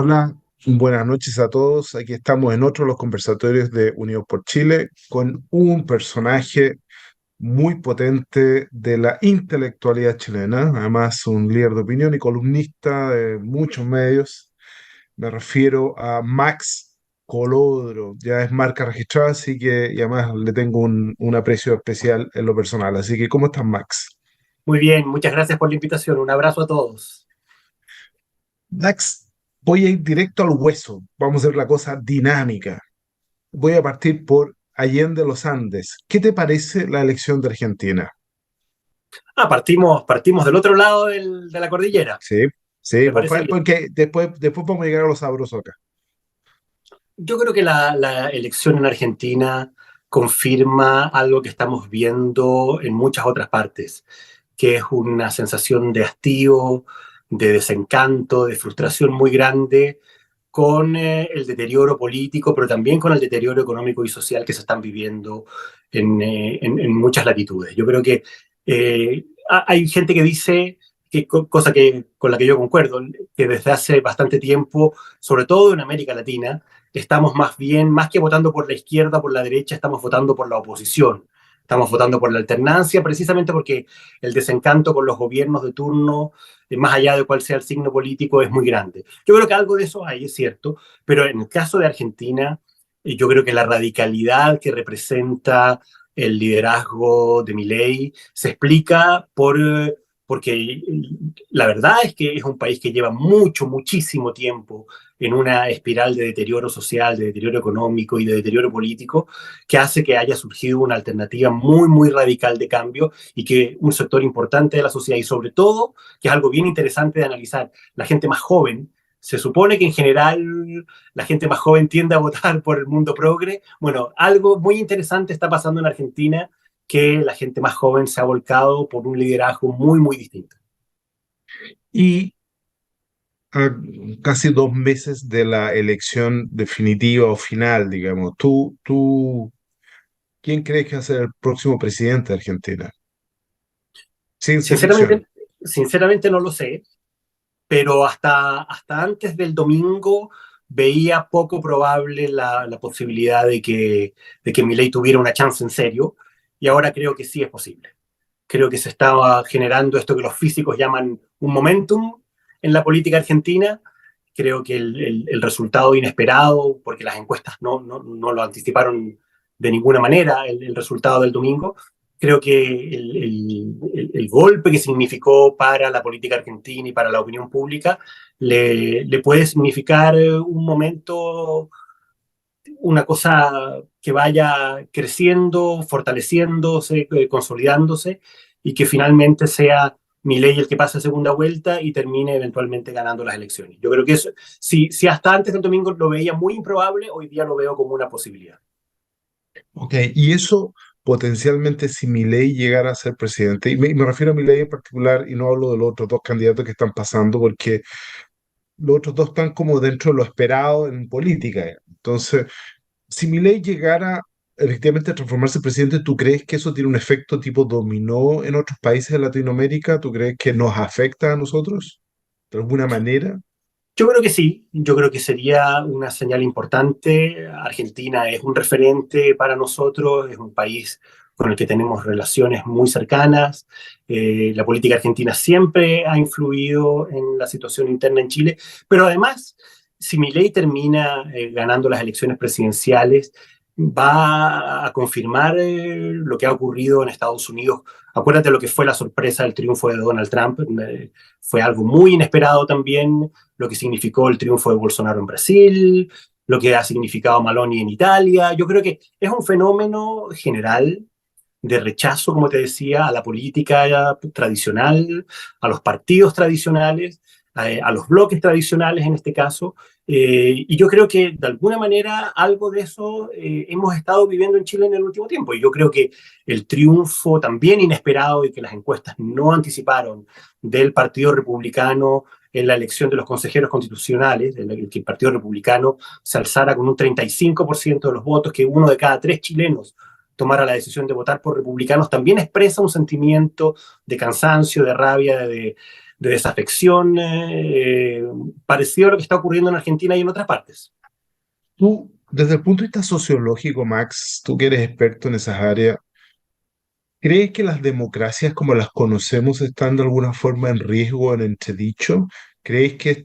Hola, buenas noches a todos. Aquí estamos en otro de los conversatorios de Unidos por Chile con un personaje muy potente de la intelectualidad chilena, además un líder de opinión y columnista de muchos medios. Me refiero a Max Colodro, ya es marca registrada, así que y además le tengo un aprecio especial en lo personal. Así que, ¿cómo estás, Max? Muy bien, muchas gracias por la invitación. Un abrazo a todos. Max, voy a ir directo al hueso. Vamos a hacer la cosa dinámica. Voy a partir por Allende los Andes. ¿Qué te parece la elección de Argentina? Partimos del otro lado de la cordillera. Sí, sí, Me parece bien. porque después vamos a llegar a los sabrosos acá. Yo creo que la elección en Argentina confirma algo que estamos viendo en muchas otras partes, que es una sensación de hastío, de desencanto, de frustración muy grande con el deterioro político, pero también con el deterioro económico y social que se están viviendo en muchas latitudes. Yo creo que hay gente que dice, cosa con la que yo concuerdo, que desde hace bastante tiempo, sobre todo en América Latina, estamos más bien, más que votando por la izquierda, por la derecha, estamos votando por la oposición. Estamos votando por la alternancia, precisamente porque el desencanto con los gobiernos de turno, más allá de cuál sea el signo político, es muy grande. Yo creo que algo de eso hay, es cierto, pero en el caso de Argentina, yo creo que la radicalidad que representa el liderazgo de Milei se explica porque la verdad es que es un país que lleva muchísimo tiempo en una espiral de deterioro social, de deterioro económico y de deterioro político, que hace que haya surgido una alternativa muy radical de cambio y que un sector importante de la sociedad y sobre todo, que es algo bien interesante de analizar, la gente más joven, se supone que en general la gente más joven tiende a votar por el mundo progre. Bueno, algo muy interesante está pasando en Argentina, que la gente más joven se ha volcado por un liderazgo muy distinto. Y a casi 2 meses de la elección definitiva o final, digamos, ¿quién crees que va a ser el próximo presidente de Argentina? Ciencia ficción. Sinceramente, sinceramente no lo sé, pero hasta antes del domingo veía poco probable la posibilidad de que Milei tuviera una chance en serio, y ahora creo que sí es posible. Creo que se estaba generando esto que los físicos llaman un momentum en la política argentina. Creo que el resultado inesperado, porque las encuestas no lo anticiparon de ninguna manera, el resultado del domingo, creo que el golpe que significó para la política argentina y para la opinión pública le puede significar un momento, una cosa que vaya creciendo, fortaleciéndose, consolidándose, y que finalmente sea Milei el que pase a segunda vuelta y termine eventualmente ganando las elecciones. Yo creo que eso, si hasta antes del domingo lo veía muy improbable, hoy día lo veo como una posibilidad. Ok, y eso potencialmente si Milei llegara a ser presidente, y me refiero a Milei en particular y no hablo de los otros dos candidatos que están pasando, porque los otros dos están como dentro de lo esperado en política. Entonces, si Milei llegara efectivamente a transformarse en presidente, ¿tú crees que eso tiene un efecto tipo dominó en otros países de Latinoamérica? ¿Tú crees que nos afecta a nosotros de alguna manera? Yo creo que sí, yo creo que sería una señal importante. Argentina es un referente para nosotros, es un país con el que tenemos relaciones muy cercanas. La política argentina siempre ha influido en la situación interna en Chile, pero además, si Milei termina ganando las elecciones presidenciales, va a confirmar lo que ha ocurrido en Estados Unidos. Acuérdate lo que fue la sorpresa del triunfo de Donald Trump, fue algo muy inesperado también, lo que significó el triunfo de Bolsonaro en Brasil, lo que ha significado Maloney en Italia. Yo creo que es un fenómeno general de rechazo, como te decía, a la política tradicional, a los partidos tradicionales, a los bloques tradicionales en este caso. Y yo creo que de alguna manera algo de eso hemos estado viviendo en Chile en el último tiempo. Y yo creo que el triunfo también inesperado y que las encuestas no anticiparon del Partido Republicano en la elección de los consejeros constitucionales, que el Partido Republicano se alzara con un 35% de los votos, que uno de cada tres chilenos tomara la decisión de votar por republicanos, también expresa un sentimiento de cansancio, de rabia, de desafección, parecido a lo que está ocurriendo en Argentina y en otras partes. Tú, desde el punto de vista sociológico, Max, tú que eres experto en esas áreas, ¿crees que las democracias como las conocemos están de alguna forma en riesgo, en entredicho? ¿Crees que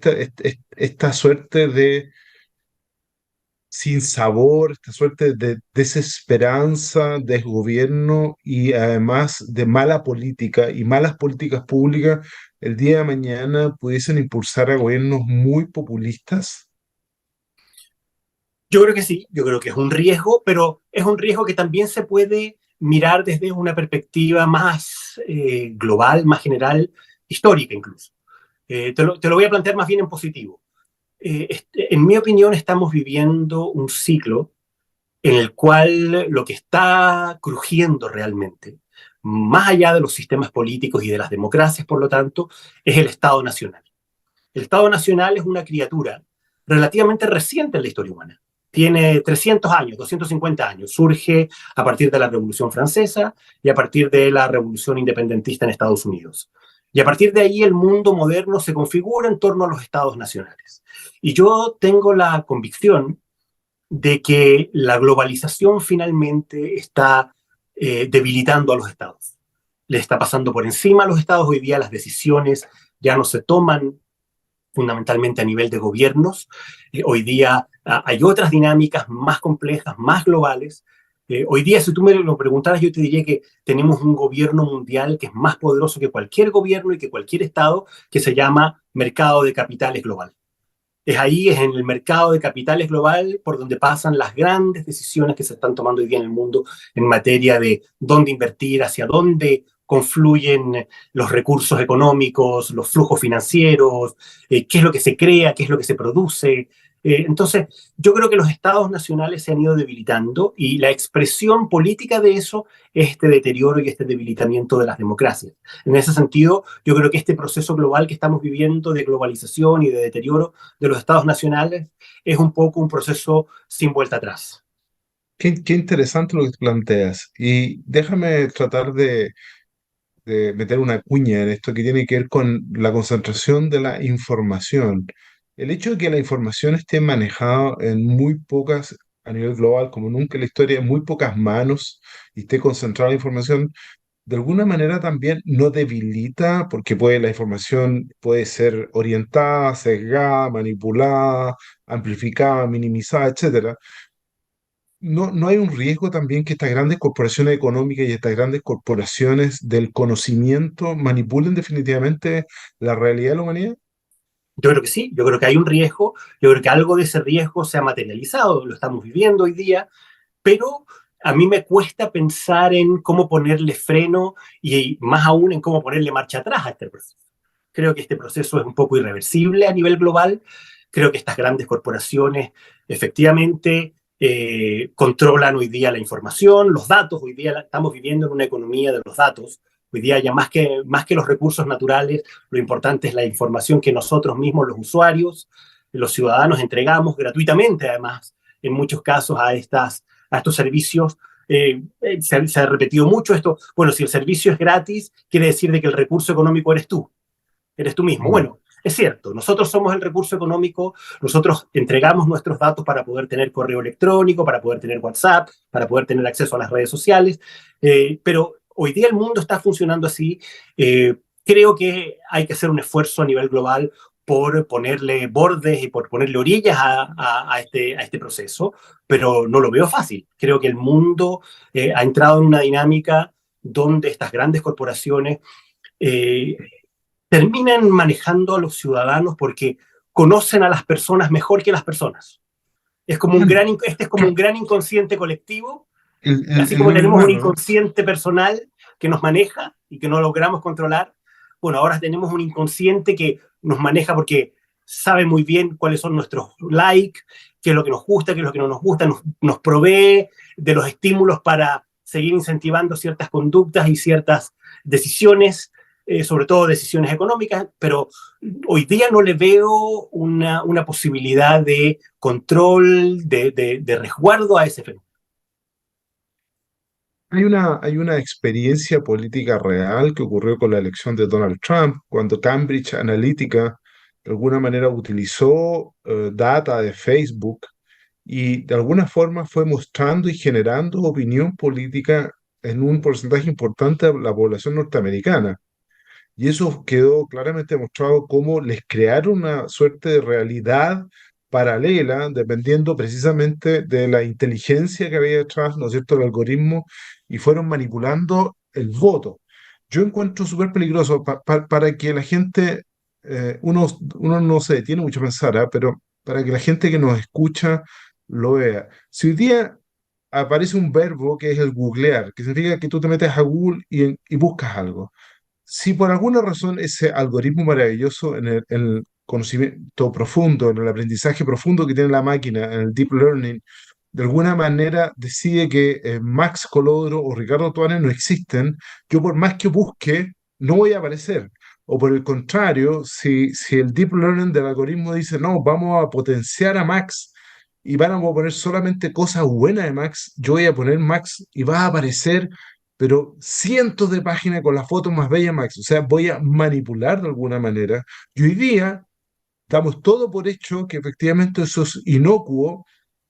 esta suerte de sin sabor, esta suerte de desesperanza, desgobierno y además de mala política y malas políticas públicas, el día de mañana pudiesen impulsar a gobiernos muy populistas? Yo creo que sí, yo creo que es un riesgo, pero es un riesgo que también se puede mirar desde una perspectiva más global, más general, histórica incluso. Te lo voy a plantear más bien en positivo. En mi opinión, estamos viviendo un ciclo en el cual lo que está crujiendo realmente, más allá de los sistemas políticos y de las democracias, por lo tanto, es el Estado Nacional. El Estado Nacional es una criatura relativamente reciente en la historia humana. Tiene 300 años, 250 años. Surge a partir de la Revolución Francesa y a partir de la Revolución Independentista en Estados Unidos. Y a partir de ahí el mundo moderno se configura en torno a los estados nacionales. Y yo tengo la convicción de que la globalización finalmente está debilitando a los estados. Le está pasando por encima a los estados. Hoy día las decisiones ya no se toman fundamentalmente a nivel de gobiernos. Hoy día hay otras dinámicas más complejas, más globales. Hoy día, si tú me lo preguntaras, yo te diría que tenemos un gobierno mundial que es más poderoso que cualquier gobierno y que cualquier Estado, que se llama mercado de capitales global. Es ahí, es en el mercado de capitales global por donde pasan las grandes decisiones que se están tomando hoy día en el mundo en materia de dónde invertir, hacia dónde confluyen los recursos económicos, los flujos financieros, qué es lo que se crea, qué es lo que se produce. Entonces, yo creo que los estados nacionales se han ido debilitando y la expresión política de eso es este deterioro y este debilitamiento de las democracias. En ese sentido, yo creo que este proceso global que estamos viviendo de globalización y de deterioro de los estados nacionales es un poco un proceso sin vuelta atrás. Qué interesante lo que planteas. Y déjame tratar de meter una cuña en esto que tiene que ver con la concentración de la información. El hecho de que la información esté manejada en muy pocas, a nivel global, como nunca en la historia, en muy pocas manos y esté concentrada la información, de alguna manera también no debilita, porque la información puede ser orientada, sesgada, manipulada, amplificada, minimizada, etcétera. No hay un riesgo también que estas grandes corporaciones económicas y estas grandes corporaciones del conocimiento manipulen definitivamente la realidad de la humanidad? Yo creo que sí, yo creo que hay un riesgo, yo creo que algo de ese riesgo se ha materializado, lo estamos viviendo hoy día, pero a mí me cuesta pensar en cómo ponerle freno y más aún en cómo ponerle marcha atrás a este proceso. Creo que este proceso es un poco irreversible a nivel global. Creo que estas grandes corporaciones efectivamente controlan hoy día la información, los datos. Hoy día estamos viviendo en una economía de los datos. Hoy día ya más que los recursos naturales, lo importante es la información que nosotros mismos, los usuarios, los ciudadanos, entregamos gratuitamente, además, en muchos casos a estos servicios. Se ha repetido mucho esto. Bueno, si el servicio es gratis, quiere decir de que el recurso económico eres tú mismo. Mm. Bueno, es cierto, nosotros somos el recurso económico, nosotros entregamos nuestros datos para poder tener correo electrónico, para poder tener WhatsApp, para poder tener acceso a las redes sociales, pero hoy día el mundo está funcionando así. Creo que hay que hacer un esfuerzo a nivel global por ponerle bordes y por ponerle orillas a este proceso, pero no lo veo fácil. Creo que el mundo ha entrado en una dinámica donde estas grandes corporaciones eh, terminan manejando a los ciudadanos porque conocen a las personas mejor que las personas. Bien, Este es como un gran inconsciente colectivo, así el como nivel tenemos un humano, ¿no? inconsciente personal que nos maneja y que no logramos controlar. Bueno, ahora tenemos un inconsciente que nos maneja porque sabe muy bien cuáles son nuestros likes, qué es lo que nos gusta, qué es lo que no nos gusta, nos provee de los estímulos para seguir incentivando ciertas conductas y ciertas decisiones, sobre todo decisiones económicas, pero hoy día no le veo una posibilidad de control, de resguardo a ese fenómeno. Hay una experiencia política real que ocurrió con la elección de Donald Trump, cuando Cambridge Analytica de alguna manera utilizó data de Facebook y de alguna forma fue mostrando y generando opinión política en un porcentaje importante de la población norteamericana. Y eso quedó claramente demostrado cómo les crearon una suerte de realidad paralela, dependiendo precisamente de la inteligencia que había detrás, ¿no es cierto?, el algoritmo, y fueron manipulando el voto. Yo encuentro súper peligroso para que la gente, uno no se detiene mucho a pensar, ¿ah? Pero para que la gente que nos escucha lo vea. Si hoy día aparece un verbo que es el googlear, que significa que tú te metes a Google y buscas algo, si por alguna razón ese algoritmo maravilloso en el conocimiento profundo, en el aprendizaje profundo que tiene la máquina, en el deep learning, de alguna manera decide que Max Colodro o Ricardo Tuanes no existen, yo por más que busque, no voy a aparecer. O por el contrario, si el deep learning del algoritmo dice, no, vamos a potenciar a Max y van a poner solamente cosas buenas de Max, yo voy a poner Max y va a aparecer pero cientos de páginas con las fotos más bellas, Max. O sea, voy a manipular de alguna manera. Y hoy día damos todo por hecho que efectivamente eso es inocuo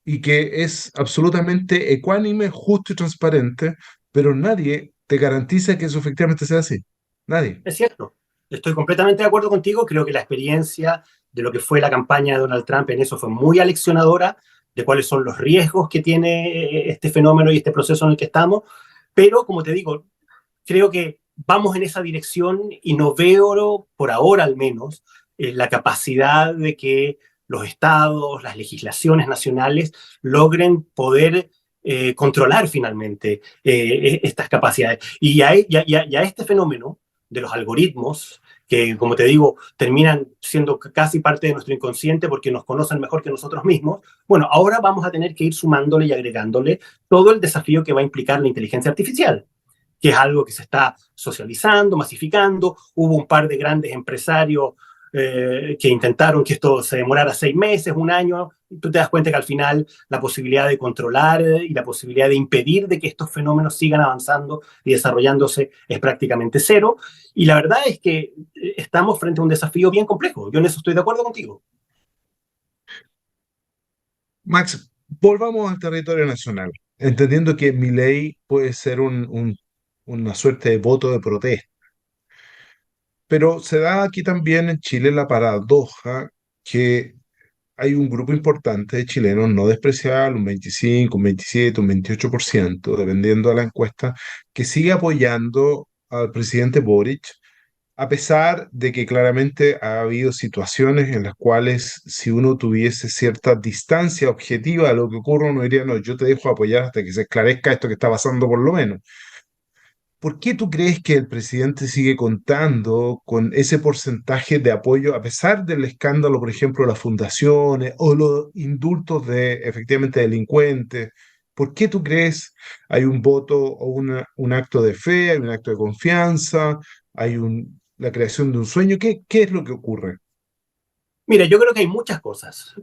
y que es absolutamente ecuánime, justo y transparente, pero nadie te garantiza que eso efectivamente sea así. Nadie. Es cierto, estoy completamente de acuerdo contigo. Creo que la experiencia de lo que fue la campaña de Donald Trump en eso fue muy aleccionadora de cuáles son los riesgos que tiene este fenómeno y este proceso en el que estamos. Pero, como te digo, creo que vamos en esa dirección y no veo, por ahora al menos, la capacidad de que los estados, las legislaciones nacionales logren poder controlar finalmente estas capacidades. Y a este fenómeno de los algoritmos, que como te digo, terminan siendo casi parte de nuestro inconsciente porque nos conocen mejor que nosotros mismos, bueno, ahora vamos a tener que ir sumándole y agregándole todo el desafío que va a implicar la inteligencia artificial, que es algo que se está socializando, masificando. Hubo un par de grandes empresarios que intentaron que esto se demorara 6 meses, un año. Tú te das cuenta que al final la posibilidad de controlar y la posibilidad de impedir de que estos fenómenos sigan avanzando y desarrollándose es prácticamente cero. Y la verdad es que estamos frente a un desafío bien complejo. Yo en eso estoy de acuerdo contigo. Max, volvamos al territorio nacional, entendiendo que mi ley puede ser una suerte de voto de protesta. Pero se da aquí también en Chile la paradoja que hay un grupo importante de chilenos no despreciable, un 25, un 27, un 28%, dependiendo de la encuesta, que sigue apoyando al presidente Boric, a pesar de que claramente ha habido situaciones en las cuales si uno tuviese cierta distancia objetiva a lo que ocurre, uno diría, no, yo te dejo apoyar hasta que se esclarezca esto que está pasando por lo menos. ¿Por qué tú crees que el presidente sigue contando con ese porcentaje de apoyo a pesar del escándalo, por ejemplo, de las fundaciones o los indultos de efectivamente delincuentes? ¿Por qué tú crees hay un voto o un acto de fe, hay un acto de confianza, la creación de un sueño? ¿Qué es lo que ocurre? Mira, yo creo que hay muchas cosas.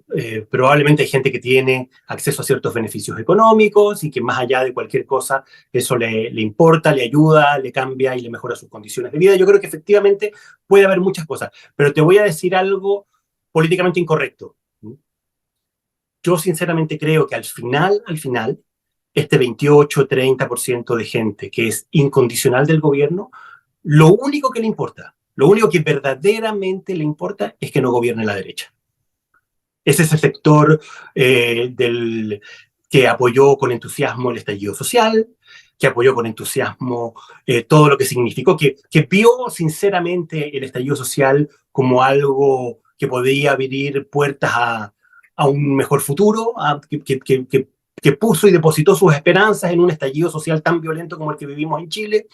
Probablemente hay gente que tiene acceso a ciertos beneficios económicos y que más allá de cualquier cosa, eso le importa, le ayuda, le cambia y le mejora sus condiciones de vida. Yo creo que efectivamente puede haber muchas cosas, pero te voy a decir algo políticamente incorrecto. Yo sinceramente creo que al final, este 28-30% de gente que es incondicional del gobierno, lo único que le importa, lo único que verdaderamente le importa es que no gobierne la derecha. Es ese sector que apoyó con entusiasmo el estallido social, que apoyó con entusiasmo todo lo que significó, que vio sinceramente el estallido social como algo que podía abrir puertas a un mejor futuro, que puso y depositó sus esperanzas en un estallido social tan violento como el que vivimos en Chile,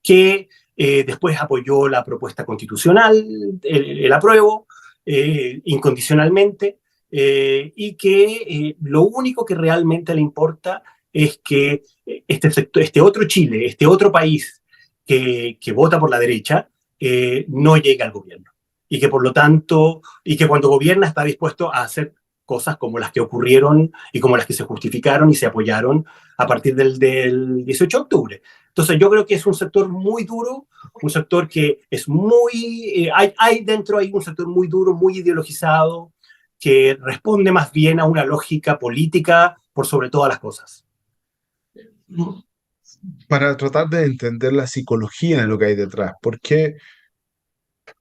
que después apoyó la propuesta constitucional, el apruebo, incondicionalmente, y que lo único que realmente le importa es que este otro Chile, este otro país que vota por la derecha, no llegue al gobierno. Y que por lo tanto, y que cuando gobierna está dispuesto a hacer cosas como las que ocurrieron y como las que se justificaron y se apoyaron a partir del 18 de octubre. Entonces yo creo que es un sector muy duro, un sector que es muy, hay dentro hay un sector muy duro, muy ideologizado, que responde más bien a una lógica política por sobre todas las cosas. Para tratar de entender la psicología de lo que hay detrás, porque,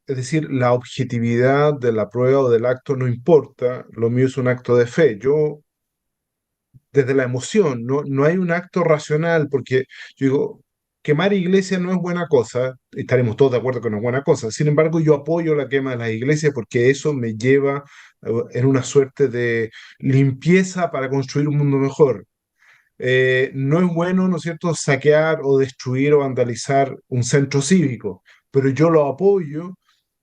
es decir, la objetividad de la prueba o del acto no importa, lo mío es un acto de fe. Yo desde la emoción, no hay un acto racional, porque yo digo, quemar iglesias no es buena cosa, estaremos todos de acuerdo que no es buena cosa, sin embargo yo apoyo la quema de las iglesias porque eso me lleva en una suerte de limpieza para construir un mundo mejor. No es bueno, ¿no es cierto?, saquear o destruir o vandalizar un centro cívico, pero yo lo apoyo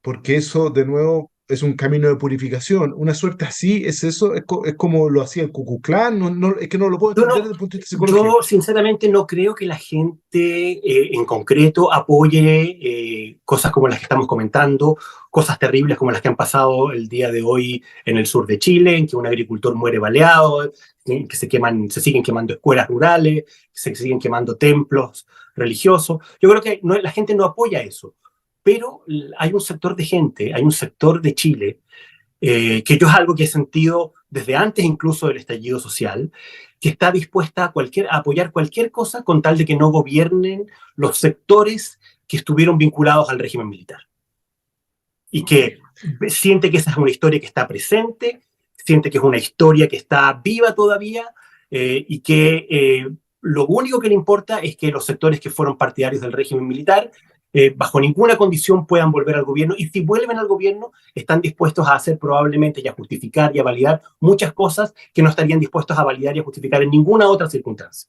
porque eso, de nuevo, es un camino de purificación. Una suerte así es eso, es como lo hacía el Ku Klux Klan, es que no lo puedo Yo, entender no, desde el punto de vista psicológico. yo sinceramente no creo que la gente en concreto apoye cosas como las que estamos comentando, cosas terribles como las que han pasado el día de hoy en el sur de Chile, en que un agricultor muere baleado, en que se siguen quemando escuelas rurales, se siguen quemando templos religiosos. Yo creo que la gente no apoya eso, pero hay un sector de gente, hay un sector de Chile que yo es algo que he sentido desde antes incluso del estallido social, que está dispuesta a apoyar cualquier cosa con tal de que no gobiernen los sectores que estuvieron vinculados al régimen militar. Y Ok, que siente que esa es una historia que está presente, siente que es una historia que está viva todavía y que lo único que le importa es que los sectores que fueron partidarios del régimen militar bajo ninguna condición puedan volver al gobierno y si vuelven al gobierno están dispuestos a hacer probablemente y a justificar y a validar muchas cosas que no estarían dispuestos a validar y a justificar en ninguna otra circunstancia.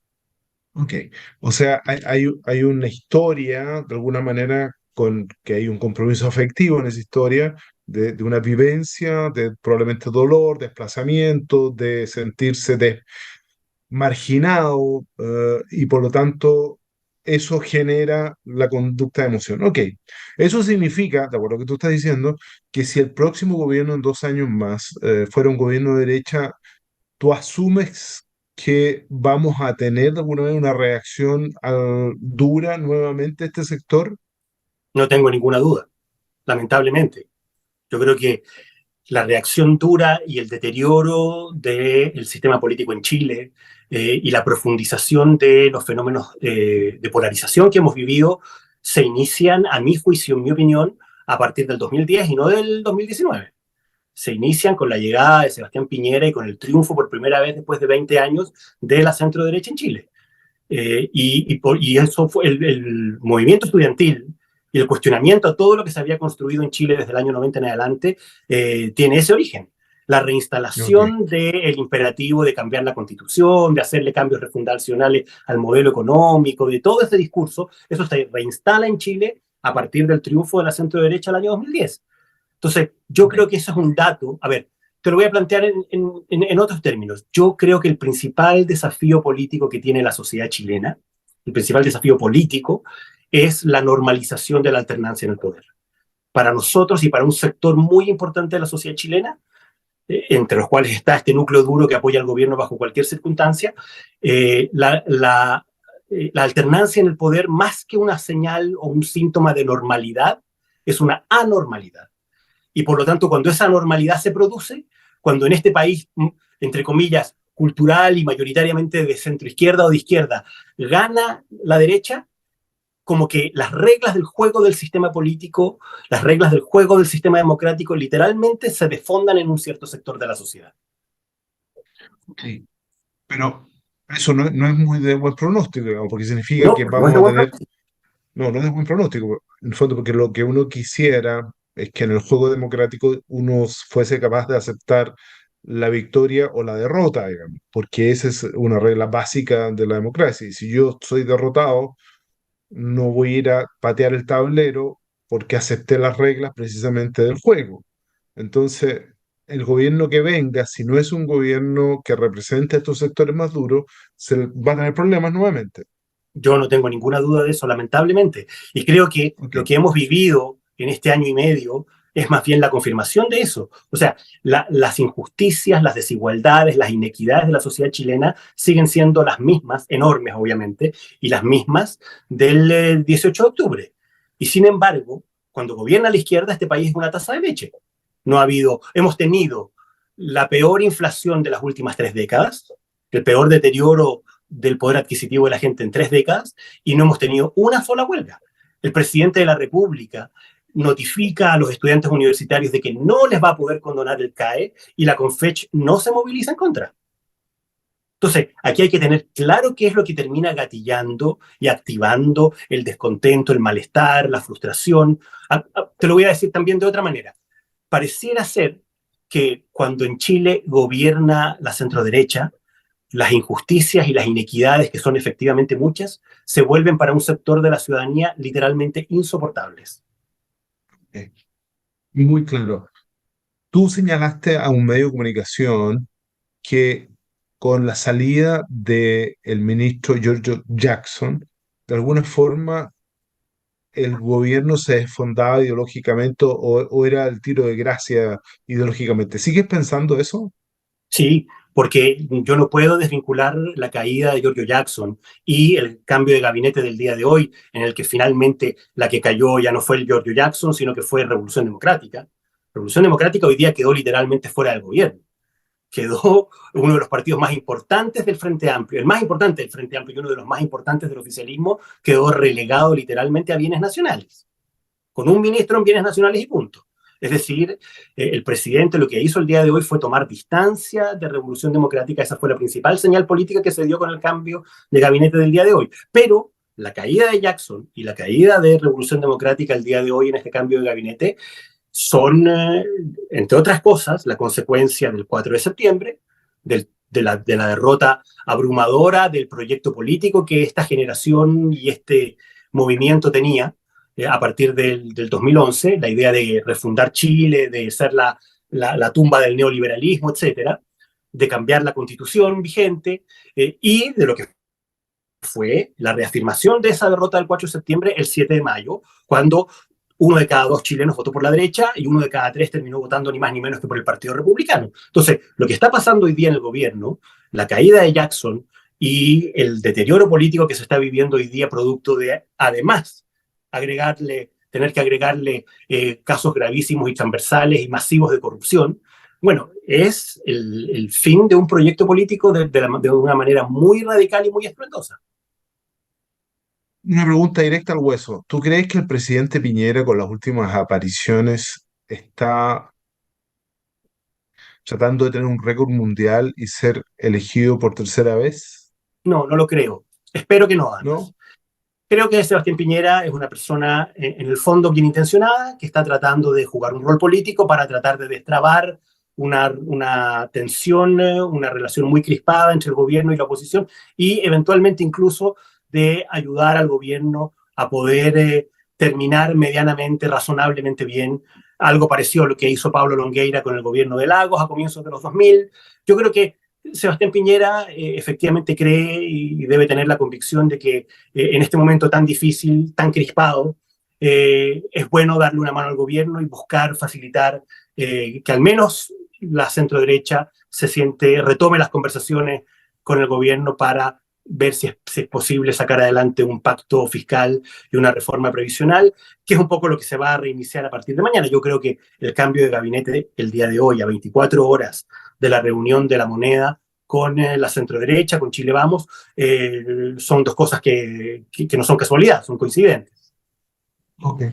ok. O sea, hay una historia, de alguna manera, con que hay un compromiso afectivo en esa historia, de una vivencia, de probablemente dolor, desplazamiento, de sentirse marginado, y por lo tanto eso genera la conducta de emoción. Ok, eso significa, de acuerdo a lo que tú estás diciendo, que si el próximo gobierno en 2 años más fuera un gobierno de derecha, tú asumes que vamos a tener de alguna manera una reacción dura nuevamente a este sector. No tengo ninguna duda, lamentablemente. Yo creo que la reacción dura y el deterioro del sistema político en Chile y la profundización de los fenómenos de polarización que hemos vivido se inician, a mi juicio, en mi opinión, a partir del 2010 y no del 2019. Se inician con la llegada de Sebastián Piñera y con el triunfo por primera vez después de 20 años de la centro-derecha en Chile. Y eso fue el movimiento estudiantil y el cuestionamiento a todo lo que se había construido en Chile desde el año 90 en adelante tiene ese origen. La Ok, reinstalación del imperativo de cambiar la constitución, de hacerle cambios refundacionales al modelo económico, de todo ese discurso, eso se reinstala en Chile a partir del triunfo de la centro derecha el año 2010. Entonces, yo ok, creo que eso es un dato. A ver, te lo voy a plantear en otros términos. Yo creo que el principal desafío político que tiene la sociedad chilena, el principal desafío político, es la normalización de la alternancia en el poder. Para nosotros y para un sector muy importante de la sociedad chilena, entre los cuales está este núcleo duro que apoya al gobierno bajo cualquier circunstancia, la alternancia en el poder, más que una señal o un síntoma de normalidad, es una anormalidad. Y por lo tanto, cuando esa normalidad se produce, cuando en este país, entre comillas, cultural y mayoritariamente de centro izquierda o de izquierda, gana la derecha, como que las reglas del juego del sistema político, las reglas del juego del sistema democrático, literalmente se desfondan en un cierto sector de la sociedad. ok. Pero eso no es muy de buen pronóstico, digamos, porque significa No, que no es de vamos a buen tener. plan. No, no es buen pronóstico, en el fondo, porque lo que uno quisiera es que en el juego democrático uno fuese capaz de aceptar la victoria o la derrota, digamos, porque esa es una regla básica de la democracia. Y si yo soy derrotado, no voy a ir a patear el tablero porque acepté las reglas precisamente del juego. Entonces, el gobierno que venga, si no es un gobierno que represente a estos sectores más duros, va a tener problemas nuevamente. Yo no tengo ninguna duda de eso, lamentablemente. Y creo que Ok, lo que hemos vivido en este año y medio es más bien la confirmación de eso. O sea, las injusticias, las desigualdades, las inequidades de la sociedad chilena siguen siendo las mismas, enormes obviamente, y las mismas del 18 de octubre. Y sin embargo, cuando gobierna la izquierda, este país es una taza de leche. No ha habido, hemos tenido la peor inflación de las últimas 3 décadas, el peor deterioro del poder adquisitivo de la gente en 3 décadas, y no hemos tenido una sola huelga. El presidente de la República notifica a los estudiantes universitarios de que no les va a poder condonar el CAE y la CONFECH no se moviliza en contra. Entonces, aquí hay que tener claro qué es lo que termina gatillando y activando el descontento, el malestar, la frustración. Te lo voy a decir también de otra manera. Pareciera ser que cuando en Chile gobierna la centroderecha, las injusticias y las inequidades, que son efectivamente muchas, se vuelven para un sector de la ciudadanía literalmente insoportables. Eh, Muy claro. Tú señalaste a un medio de comunicación que con la salida del ministro Giorgio Jackson, de alguna forma el gobierno se desfondaba ideológicamente o era el tiro de gracia ideológicamente. ¿Sigues pensando eso? Sí, porque yo no puedo desvincular la caída de Giorgio Jackson y el cambio de gabinete del día de hoy, en el que finalmente la que cayó ya no fue el Giorgio Jackson, sino que fue Revolución Democrática. Revolución Democrática hoy día quedó literalmente fuera del gobierno. Quedó uno de los partidos más importantes del Frente Amplio, el más importante del Frente Amplio y uno de los más importantes del oficialismo, quedó relegado literalmente a bienes nacionales, con un ministro en bienes nacionales y punto. Es decir, el presidente lo que hizo el día de hoy fue tomar distancia de Revolución Democrática. Esa fue la principal señal política que se dio con el cambio de gabinete del día de hoy. Pero la caída de Jackson y la caída de Revolución Democrática el día de hoy en este cambio de gabinete son, entre otras cosas, la consecuencia del 4 de septiembre, de la derrota abrumadora del proyecto político que esta generación y este movimiento tenía a partir del 2011, la idea de refundar Chile, de ser la tumba del neoliberalismo, etcétera, de cambiar la constitución vigente y de lo que fue la reafirmación de esa derrota del 4 de septiembre el 7 de mayo, cuando 1 de cada 2 chilenos votó por la derecha y 1 de cada 3 terminó votando ni más ni menos que por el Partido Republicano. Entonces, lo que está pasando hoy día en el gobierno, la caída de Jackson y el deterioro político que se está viviendo hoy día producto de, además, tener que agregarle casos gravísimos y transversales y masivos de corrupción, bueno, es el fin de un proyecto político de una manera muy radical y muy estruendosa. Una pregunta directa al hueso. ¿Tú crees que el presidente Piñera con las últimas apariciones está tratando de tener un récord mundial y ser elegido por tercera vez? No, no lo creo. Espero que no, además. ¿No? Creo que Sebastián Piñera es una persona, en el fondo, bien intencionada, que está tratando de jugar un rol político para tratar de destrabar una tensión, una relación muy crispada entre el gobierno y la oposición, y eventualmente incluso de ayudar al gobierno a poder terminar medianamente, razonablemente bien, algo parecido a lo que hizo Pablo Longueira con el gobierno de Lagos a comienzos de los 2000. Yo creo que Sebastián Piñera efectivamente cree y debe tener la convicción de que en este momento tan difícil, tan crispado, es bueno darle una mano al gobierno y buscar facilitar que al menos la centro derecha retome las conversaciones con el gobierno para ver si es posible sacar adelante un pacto fiscal y una reforma previsional, que es un poco lo que se va a reiniciar a partir de mañana. Yo creo que el cambio de gabinete el día de hoy, a 24 horas de la reunión de la moneda con la centroderecha, con Chile Vamos, son dos cosas que no son casualidad, son coincidentes. Ok.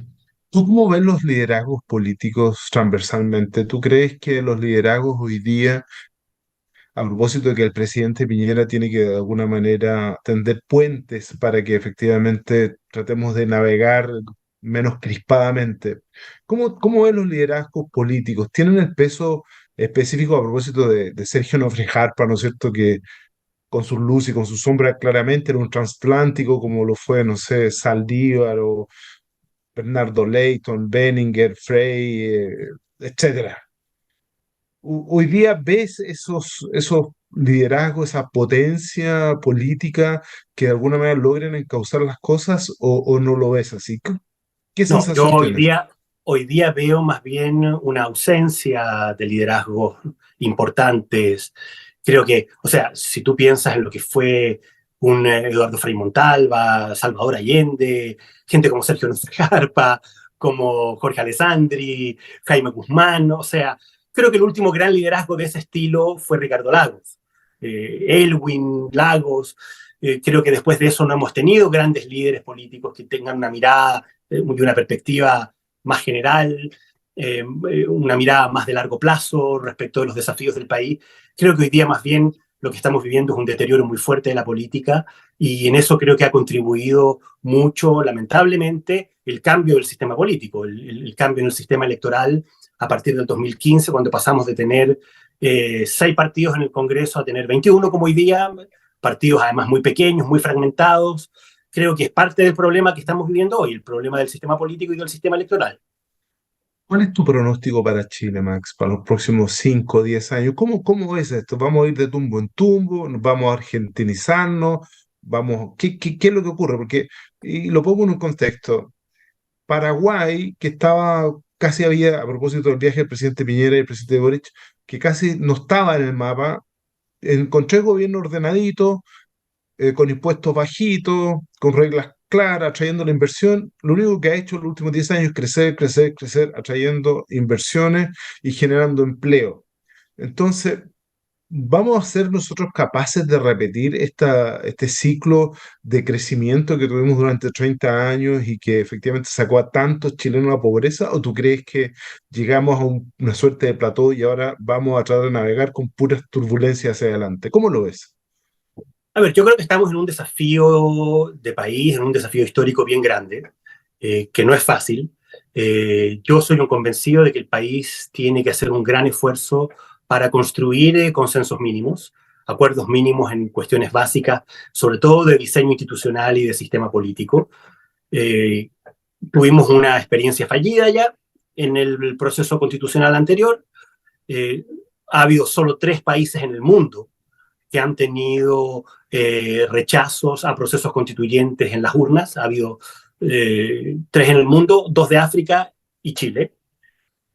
¿Tú cómo ves los liderazgos políticos transversalmente? ¿Tú crees que los liderazgos hoy día, a propósito de que el presidente Piñera tiene que de alguna manera tender puentes para que efectivamente tratemos de navegar menos crispadamente, ¿cómo ves los liderazgos políticos? ¿Tienen el peso específico a propósito de Sergio Nofre Jarpa, ¿no es cierto? Que con sus luces y con sus sombras claramente era un transatlántico como lo fue, no sé, Saldívar o Bernardo Leighton, Benninger, Frey, etcétera. Hoy día ves esos liderazgos, esa potencia política que de alguna manera logren encauzar las cosas o no lo ves así. ¿Qué No, yo sensación hoy tienes? día hoy día veo más bien una ausencia de liderazgos importantes. Creo que, o sea, si tú piensas en lo que fue un Eduardo Frei Montalva, Salvador Allende, gente como Sergio Núñez Jarpa, como Jorge Alessandri, Jaime Guzmán, o sea, creo que el último gran liderazgo de ese estilo fue Ricardo Lagos. Elwin Lagos, creo que después de eso no hemos tenido grandes líderes políticos que tengan una mirada y una perspectiva más general, una mirada más de largo plazo respecto de los desafíos del país. Creo que hoy día más bien lo que estamos viviendo es un deterioro muy fuerte de la política y en eso creo que ha contribuido mucho, lamentablemente, el cambio del sistema político, el cambio en el sistema electoral a partir del 2015, cuando pasamos de tener 6 partidos en el Congreso a tener 21 como hoy día, partidos además muy pequeños, muy fragmentados. Creo que es parte del problema que estamos viviendo hoy, el problema del sistema político y del sistema electoral. ¿Cuál es tu pronóstico para Chile, Max, para los próximos 5 o 10 años? ¿Cómo es esto? ¿Vamos a ir de tumbo en tumbo? ¿Nos vamos a argentinizarnos? ¿Qué es lo que ocurre? Porque, y lo pongo en un contexto, Paraguay, que estaba, casi había, a propósito del viaje del presidente Piñera y el presidente Boric, que casi no estaba en el mapa, encontré el gobierno ordenadito, con impuestos bajitos, con reglas claras, atrayendo la inversión. Lo único que ha hecho en los últimos 10 años es crecer, crecer, crecer, atrayendo inversiones y generando empleo. Entonces, ¿vamos a ser nosotros capaces de repetir este ciclo de crecimiento que tuvimos durante 30 años y que efectivamente sacó a tantos chilenos a la pobreza? ¿O tú crees que llegamos a una suerte de plató y ahora vamos a tratar de navegar con puras turbulencias hacia adelante? ¿Cómo lo ves? A ver, yo creo que estamos en un desafío de país, en un desafío histórico bien grande, que no es fácil. Yo soy un convencido de que el país tiene que hacer un gran esfuerzo para construir consensos mínimos, acuerdos mínimos en cuestiones básicas, sobre todo de diseño institucional y de sistema político. Eh, Tuvimos una experiencia fallida ya en el proceso constitucional anterior. Eh, ha habido solo 3 países en el mundo que han tenido rechazos a procesos constituyentes en las urnas. Ha habido 3 en el mundo, 2 de África y Chile.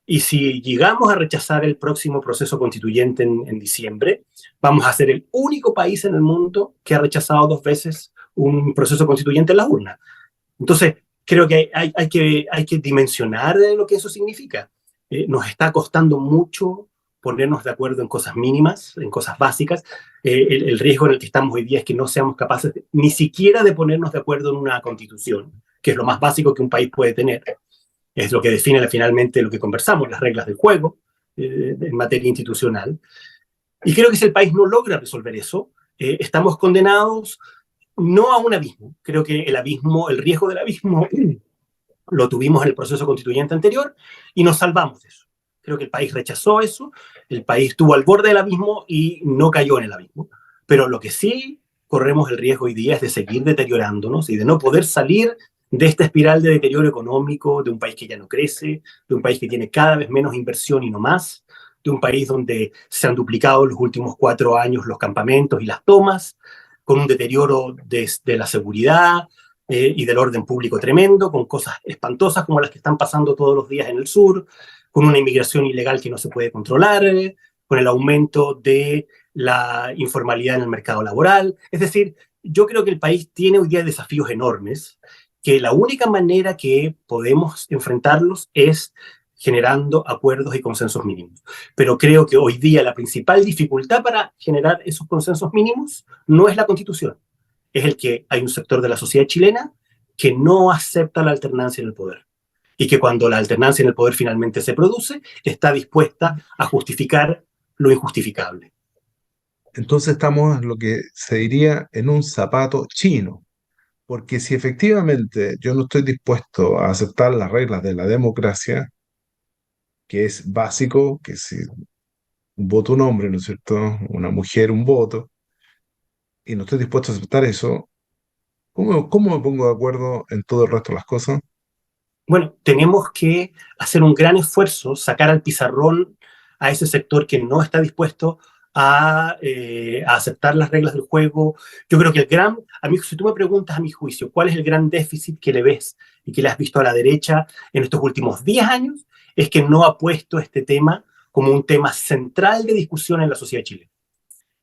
Y si llegamos a rechazar el próximo proceso constituyente en diciembre, vamos a ser el único país en el mundo que ha rechazado 2 veces un proceso constituyente en las urnas. Entonces, creo que hay que dimensionar lo que eso significa. Nos está costando mucho ponernos de acuerdo en cosas mínimas, en cosas básicas. El riesgo en el que estamos hoy día es que no seamos capaces ni siquiera de ponernos de acuerdo en una constitución, que es lo más básico que un país puede tener. Es lo que define finalmente lo que conversamos, las reglas del juego en materia institucional. Y creo que si el país no logra resolver eso, estamos condenados no a un abismo. Creo que el abismo, el riesgo del abismo, lo tuvimos en el proceso constituyente anterior y nos salvamos de eso. Creo que el país rechazó eso, el país estuvo al borde del abismo y no cayó en el abismo. Pero lo que sí corremos el riesgo hoy día es de seguir deteriorándonos y de no poder salir de esta espiral de deterioro económico, de un país que ya no crece, de un país que tiene cada vez menos inversión y no más, de un país donde se han duplicado en los últimos 4 años los campamentos y las tomas, con un deterioro de la seguridad y del orden público tremendo, con cosas espantosas como las que están pasando todos los días en el sur, con una inmigración ilegal que no se puede controlar, con el aumento de la informalidad en el mercado laboral. Es decir, yo creo que el país tiene hoy día desafíos enormes, que la única manera que podemos enfrentarlos es generando acuerdos y consensos mínimos. Pero creo que hoy día la principal dificultad para generar esos consensos mínimos no es la Constitución, es el que hay un sector de la sociedad chilena que no acepta la alternancia en el poder y que cuando la alternancia en el poder finalmente se produce, está dispuesta a justificar lo injustificable. Entonces estamos en lo que se diría en un zapato chino, porque si efectivamente yo no estoy dispuesto a aceptar las reglas de la democracia, que es básico, que si un voto un hombre, ¿no es cierto? Una mujer un voto, y no estoy dispuesto a aceptar eso, ¿cómo me pongo de acuerdo en todo el resto de las cosas? Bueno, tenemos que hacer un gran esfuerzo, sacar al pizarrón a ese sector que no está dispuesto a aceptar las reglas del juego. Yo creo que a mí, si tú me preguntas a mi juicio, ¿cuál es el gran déficit que le ves y que le has visto a la derecha en estos últimos 10 años? Es que no ha puesto este tema como un tema central de discusión en la sociedad chilena.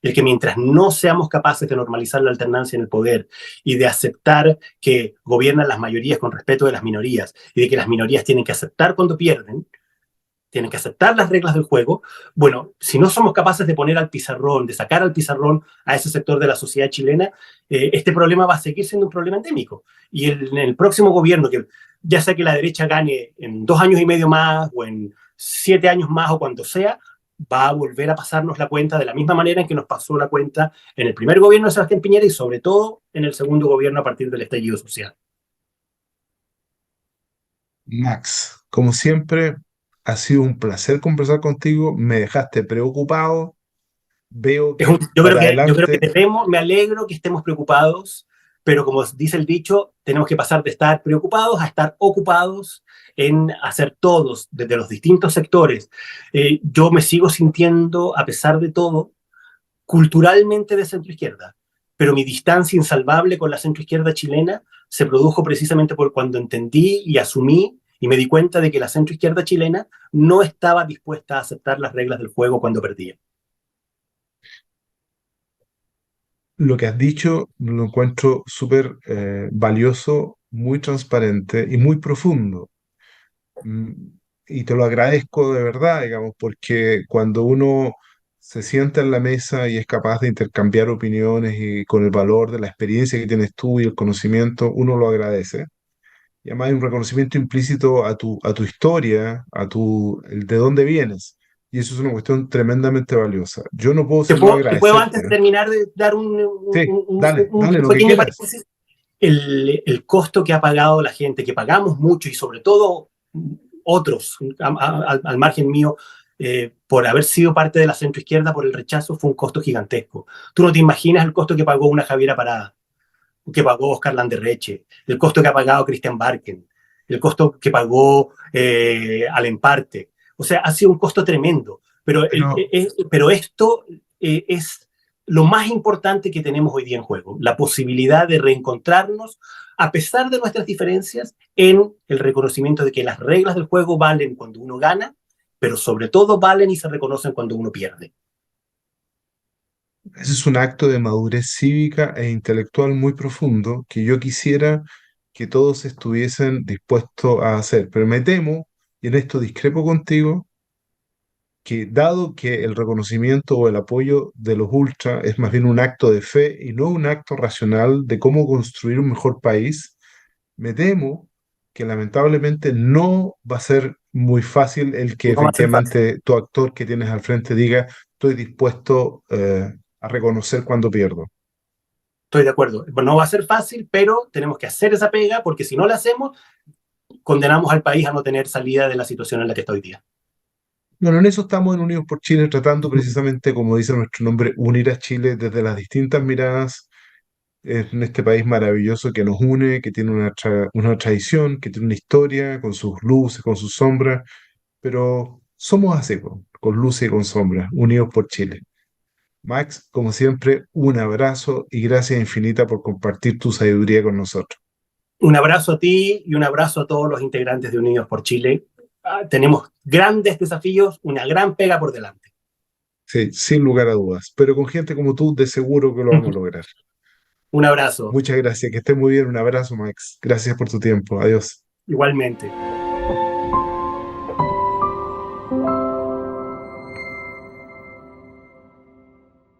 El que mientras no seamos capaces de normalizar la alternancia en el poder y de aceptar que gobiernan las mayorías con respeto de las minorías y de que las minorías tienen que aceptar cuando pierden, tienen que aceptar las reglas del juego. Bueno, si no somos capaces de poner al pizarrón, de sacar al pizarrón a ese sector de la sociedad chilena, este problema va a seguir siendo un problema endémico. Y en el próximo gobierno, que ya sea que la derecha gane en 2 años y medio más o en 7 años más o cuando sea, va a volver a pasarnos la cuenta de la misma manera en que nos pasó la cuenta en el primer gobierno de Sebastián Piñera y sobre todo en el segundo gobierno a partir del estallido social. Max, como siempre, ha sido un placer conversar contigo. Me dejaste preocupado. Veo que para Yo creo que adelante, me alegro que estemos preocupados, pero como dice el dicho, tenemos que pasar de estar preocupados a estar ocupados en hacer todos, desde los distintos sectores. Yo me sigo sintiendo, a pesar de todo, culturalmente de centroizquierda, pero mi distancia insalvable con la centroizquierda chilena se produjo precisamente por cuando entendí y asumí y me di cuenta de que la centroizquierda chilena no estaba dispuesta a aceptar las reglas del juego cuando perdía. lo que has dicho lo encuentro súper valioso, muy transparente y muy profundo. Mm, Y te lo agradezco de verdad, digamos, porque cuando uno se sienta en la mesa y es capaz de intercambiar opiniones y con el valor de la experiencia que tienes tú y el conocimiento, uno lo agradece. Y además hay un reconocimiento implícito a tu historia, el de dónde vienes. Y eso es una cuestión tremendamente valiosa. Yo no puedo sino Te puedo antes agradecerte. de terminar de dar Sí, dale, dale un lo que pequeño quieras. paréntesis? El costo que ha pagado la gente, que pagamos mucho y sobre todo otros, al margen mío, por haber sido parte de la centroizquierda, por el rechazo, fue un costo gigantesco. Tú no te imaginas el costo que pagó una Javiera Parada, que pagó Oscar Landerreche, el costo que ha pagado Christian Barken, el costo que pagó Alemparte. O sea, ha sido un costo tremendo. Pero Pero esto es lo más importante que tenemos hoy día en juego, la posibilidad de reencontrarnos a pesar de nuestras diferencias en el reconocimiento de que las reglas del juego valen cuando uno gana, pero sobre todo valen y se reconocen cuando uno pierde. ese es un acto de madurez cívica e intelectual muy profundo que yo quisiera que todos estuviesen dispuestos a hacer. Pero me temo, y en esto discrepo contigo, que dado que el reconocimiento o el apoyo de los ultras es más bien un acto de fe y no un acto racional de cómo construir un mejor país, me temo que lamentablemente no va a ser muy fácil el que No va a ser fácil. efectivamente tu actor que tienes al frente diga, estoy dispuesto a reconocer cuando pierdo. Estoy de acuerdo. Bueno, no va a ser fácil, pero tenemos que hacer esa pega porque si no la hacemos, condenamos al país a no tener salida de la situación en la que está hoy día. Bueno, en eso estamos en Unidos por Chile, tratando precisamente, como dice nuestro nombre, unir a Chile desde las distintas miradas en este país maravilloso que nos une, que tiene una tradición, que tiene una historia, con sus luces, con sus sombras, pero somos así, po, con luces y con sombras, unidos por Chile. Max, como siempre, un abrazo y gracias infinita por compartir tu sabiduría con nosotros. Un abrazo a ti y un abrazo a todos los integrantes de Unidos por Chile. Tenemos grandes desafíos, una gran pega por delante. Sí, sin lugar a dudas, pero con gente como tú, de seguro que lo vamos a lograr. Un abrazo, Muchas gracias, que estés muy bien, un abrazo, Max. Gracias por tu tiempo, adiós. igualmente.